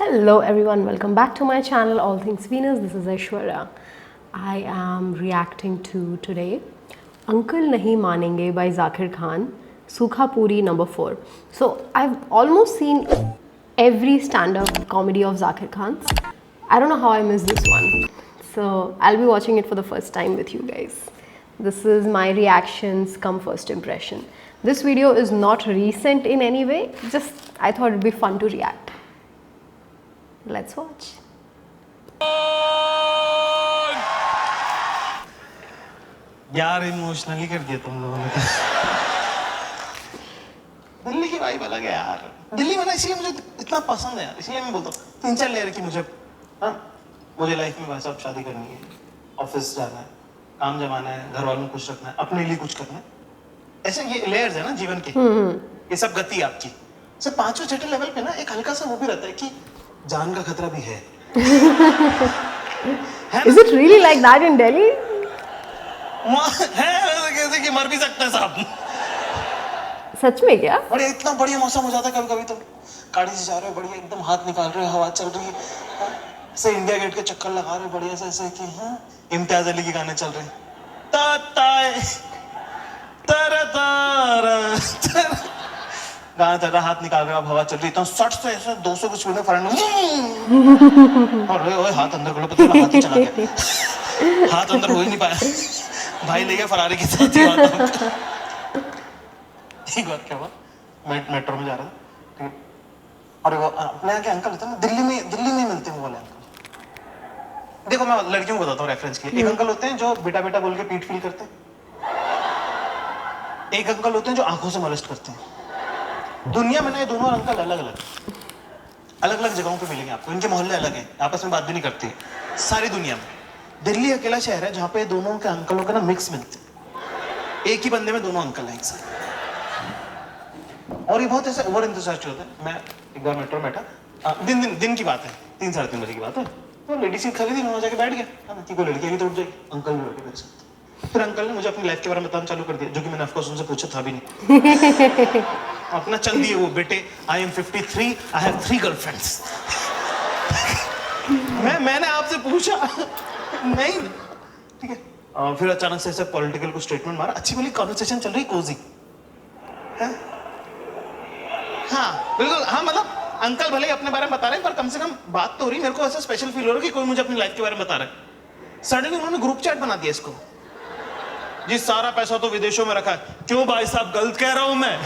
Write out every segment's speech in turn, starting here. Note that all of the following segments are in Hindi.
Hello everyone, welcome back to my channel All Things Venus. This is Aishwarya. I am reacting to today Uncle Nahi Manenge by Zakir Khan, Sukha Puri number 4. So I've almost seen every stand-up comedy of Zakir Khan's. I don't know how I missed this one. So I'll be watching it for the first time with you guys. This is my reactions come first impression. This video is not recent in any way, just I thought it'd be fun to react. Let's watch. यार इमोशनली कर दिया तुम लोगों ने। दिल्ली की वाइब अलग है यार। दिल्ली में ना इसलिए मुझे इतना पसंद है यार, इसलिए मैं बोलता हूँ 3-4 लेयर की मुझे मुझे लाइफ में वैसा शादी करनी है, ऑफिस जाना है, काम जमाना है, घर वालों को खुश रखना है, अपने लिए कुछ करना है। ऐसे ये लेयर्स है ना जीवन के, ये सब गति आपकी। सिर्फ 5वें-6वें लेवल पे ना एक हल्का सा वो भी रहता है कि जान का खतरा भी है। Is it really like that in Delhi? है कैसे कि मर भी सकते हैं साहब। सच में क्या? बड़े इतना बढ़िया मौसम हो जाता है कभी-कभी तो गाड़ी से जा रहे हो बढ़िया एकदम हाथ निकाल रहे हो हवा चल रही है ऐसे इंडिया गेट के चक्कर लगा रहे हो बढ़िया से ऐसे कि हाँ इम्तियाज अली के गाने चल रहे हैं गाना चल रहा हाथ निकाल रहे हो हवा चल रही है 60 से ऐसे 200 की स्पीड में फरन और हाथ अंदर करो पता हाथ ही चला गया हाथ अंदर हो ही नहीं पाया भाई ले गया फरारी के साथ ही एक बात क्या हुआ मैं मेट्रो में जा रहा था और वो अपने यहाँ के अंकल होते हैं दिल्ली में मिलते हैं वो वाले अंकल। देखो मैं लड़कियों को बताता हूँ रेफरेंस के लिए। एक अंकल होते हैं जो बेटा बेटा बोल के पीठ फील करते हैं, एक अंकल होते हैं जो आंखों से मोलेस्ट करते हैं। दुनिया में ना ये दोनों अंकल अलग अलग जगहों पे मिलेंगे आपको, इनके मोहल्ले अलग हैं, आपस में बात भी नहीं करते सारी दुनिया में। दिल्ली अकेला शहर है जहाँ पे दोनों के अंकलों का ना मिक्स मिलते हैं, एक ही बंदे में दोनों अंकल हैं एक साथ। और ये बहुत ऐसे ओवर इंतजार होता है। मैं एक बार मेट्रो में बैठा, दिन की बात है, 3-3:30 बजे की बात है, तो लेडी सीट खरीदी, मैं जाके बैठ गया, कोई लड़की आएगी तो उठ जाएगी, अंकल भी बैठे मेरे साथ। फिर अंकल ने मुझे अपनी लाइफ के बारे में बताना चालू कर दिया, जो कि मैंने ऑफ कोर्स उनसे पूछा था भी नहीं। अपना चल दिए वो, बेटे I am 53, I have 3 girlfriends. मैंने आपसे पूछा नहीं, ठीक है। फिर अचानक से ऐसे पॉलिटिकल को स्टेटमेंट मारा, अच्छी वाली कॉन्वर्सेशन चल रही, कोजी है? हाँ बिल्कुल, हाँ मतलब अंकल भले ही अपने बारे में बता रहे हैं पर कम से कम बात तो हो रही। मेरे को ऐसा स्पेशल फील हो रहा है कि कोई मुझे अपनी लाइफ के बारे में बता रहा है। सडनली उन्होंने ग्रुप चैट बना दिया इसको, जी सारा पैसा तो विदेशों में रखा है। क्यों भाई साहब गलत कह रहा हूं मैं?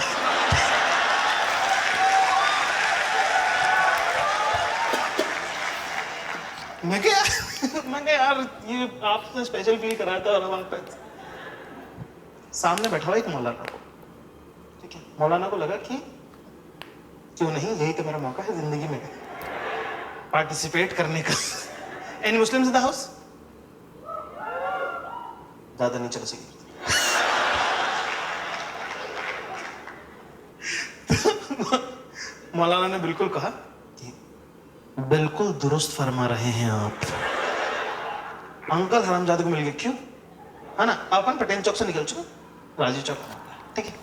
मैं क्या यार ये आपने स्पेशल फील कराया था। और वहां पे सामने बैठा हुआ एक मौलाना, ठीक है, मौलाना को लगा कि क्यों नहीं, यही तो मेरा मौका है जिंदगी में पार्टिसिपेट करने का। Any Muslims in the house? ज्यादा नहीं चल सकी। मौलाना ने बिल्कुल कहा कि बिल्कुल दुरुस्त फरमा रहे हैं आप। अंकल हरामजादे को मिल गया, क्यों है ना, अपन पटेल चौक से निकल चुके, राजीव चौक, ठीक है।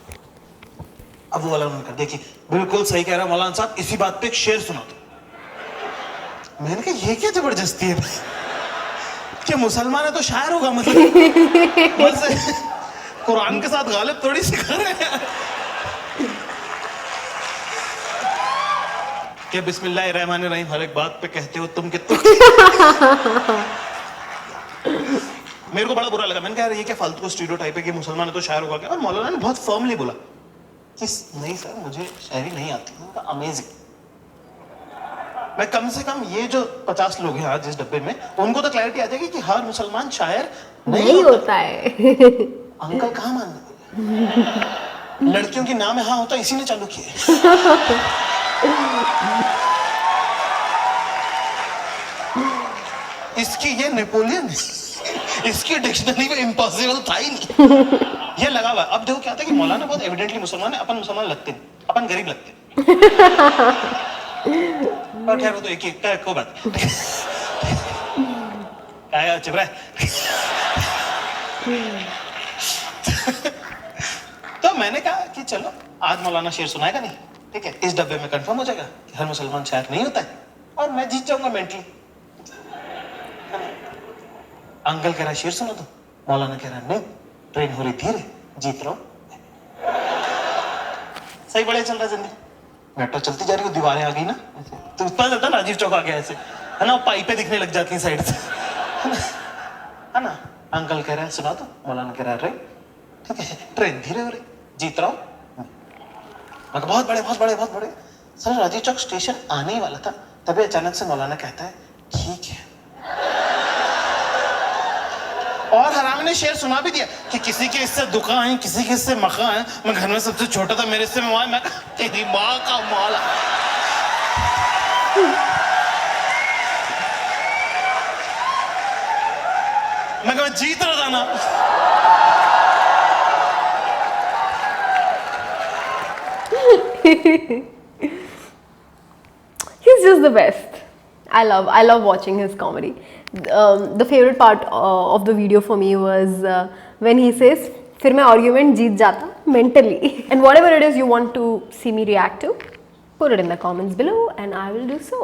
अब वो वाला उन्होंने कहा, देखिए बिल्कुल सही कह रहा मौलाना साहब, इसी बात पे एक शेर सुना दो। मैंने कहा ये क्या जबरदस्ती है, क्या मुसलमान है तो शायर होगा, मतलब कुरान के साथ गालिब थोड़ी सिखा रहे हैं क्या बिस्मिल्लाहिर्रहमानिर्रहीम हर एक बात पे कहते हो तुम कितना। मेरे को बड़ा बुरा लगा, मैंने कहा ये क्या फालतू स्टीरियोटाइप है कि मुसलमान है तो शायर होगा क्या। और मौलाना ने बहुत फर्मली बोला कि नहीं सर मुझे शायरी नहीं आती। अमेजिंग। मैं कम से कम ये जो 50 लोग हैं आज इस डब्बे में, उनको तो क्लैरिटी आ जाएगी कि हर मुसलमान शायर नहीं होता है। अंकल कहाँ मान रहे, लड़कियों की नाम है हाँ होता, इसी ने चालू किया। इसकी ये नेपोलियन, इसकी डिक्शनरी में इम्पॉसिबल था ही नहीं, ये लगा हुआ। अब देखो क्या था कि मौलाना बहुत एविडेंटली मुसलमान है, अपन मुसलमान लगते हैं, अपन गरीब लगते हैं। और खैर वो तो एक ही को बात क्या चुप रहा है। तो मैंने कहा कि चलो आज मौलाना शेर सुनाएगा नहीं, ठीक है, इस डब्बे में कंफर्म हो जाएगा कि हर मुसलमान शायर नहीं होता है। और मैं जीत जाऊंगा मेंटली। अंकल कह रहा है शेर सुना दो, मौलाना कह रहा है नहीं, ट्रेन हो रही धीरे, जीत रहा हूं। सही बढ़िया चल रहा है जिंदगी। मेट्रो चलती जा रही है, दीवारें आ गई ना, तो पता चलता ना राजीव चौक आ गया ऐसे, है ना, पाइपें दिखने लग जाती हैं साइड से, है ना। अंकल कह रहा है सुना दो, मौलाना कह रहा है ठीक है, ट्रेन धीरे हो रही, जीत रहा हूं। मैं कहा बहुत बड़े बहुत बड़े बहुत बड़े। सर राजीव चौक स्टेशन आने ही वाला था, तभी अचानक से मौलाना कहता है ठीक है। और हरामी ने शेर सुना भी दिया कि किसी के इससे दुकान है, किसी के इससे मकान है, मैं घर में सबसे छोटा था, मेरे से मैं तेरी माँ का मौला। मैं जीत रहा था ना। He's just the best. I love watching his comedy. The favorite part of the video for me was when he says, "फिर मैं argument जीत जाता mentally." And whatever it is you want to see me react to, put it in the comments below, and I will do so.